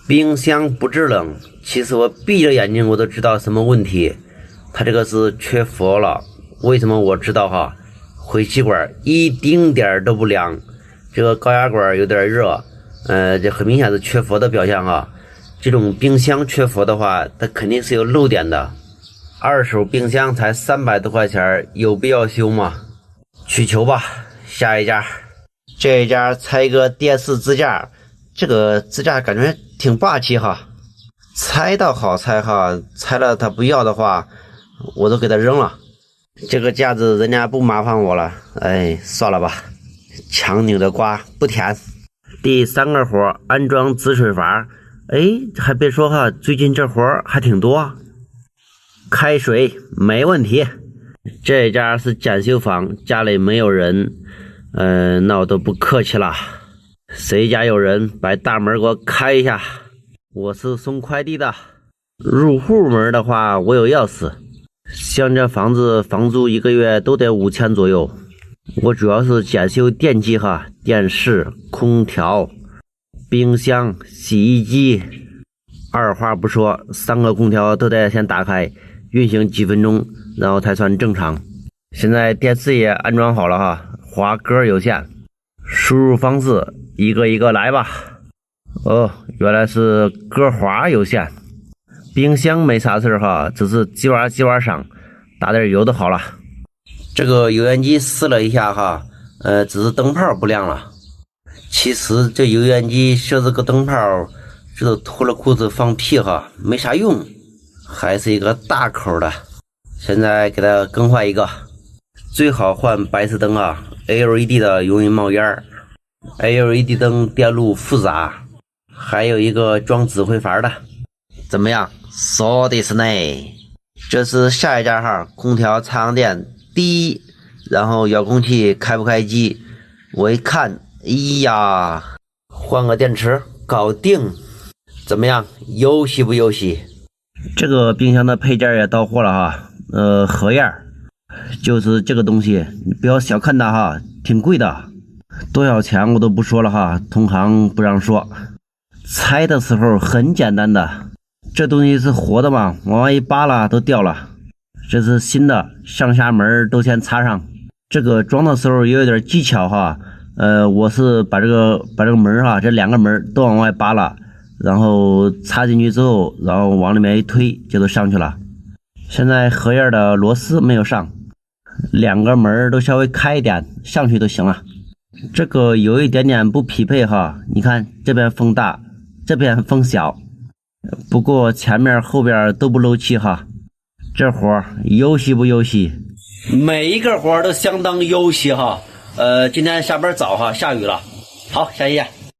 冰箱不制冷，其实我闭着眼睛我都知道什么问题，它这个是缺氟了。为什么我知道哈？回气管一丁点都不凉，这个高压管有点热，这很明显是缺氟的表现哈。这种冰箱缺氟的话，它肯定是有漏点的。二手冰箱才300多块钱，有必要修吗？去求吧。下一家，这一家拆一个电视支架，这个支架感觉挺霸气哈。拆倒好拆哈，拆了他不要的话，我都给他扔了。这个架子人家不麻烦我了，哎，算了吧。强扭的瓜不甜。第3个活，安装止水阀。哎，还别说哈，最近这活还挺多。开水没问题。这家是检修房，家里没有人，那我都不客气了。谁家有人，把大门给我开一下。我是送快递的。入户门的话，我有钥匙。像这房子房租1个月都得5000左右。我主要是检修电机哈，电视、空调、冰箱、洗衣机。二话不说，3个空调都得先打开，运行几分钟，然后才算正常。现在电视也安装好了哈，滑歌有线。输入方式一个一个来吧。哦，原来是歌滑有线。冰箱没啥事哈，只是鸡娃上，打点油就好了。这个油烟机试了一下哈，只是灯泡不亮了。其实这油烟机设置个灯泡，这都脱了裤子放屁哈，没啥用，还是一个大口的。现在给它更换一个，最好换白炽灯啊 ，LED 的容易冒烟 ，LED 灯电路复杂，还有一个装指挥阀的。怎么样？说的是呢。这是下一家哈，空调插上电低，然后遥控器开不开机？我一看，哎呀，换个电池搞定。怎么样？优喜不优喜？这个冰箱的配件也到货了哈，盒页就是这个东西，你不要小看它哈，挺贵的，多少钱我都不说了哈，同行不让说。拆的时候很简单的，这东西是活的嘛，往外一扒拉都掉了。这是新的，上下门都先插上。这个装的时候也有点技巧哈，我是把这个门哈，这2个门都往外扒拉，然后插进去之后，然后往里面一推就都上去了。现在合页的螺丝没有上，2个门都稍微开一点，上去就行了。这个有一点点不匹配哈，你看这边风大，这边风小，不过前面后边都不漏气哈。这活优喜不优喜？每一个活都相当优喜哈。今天下班早哈，下雨了。好，下一页。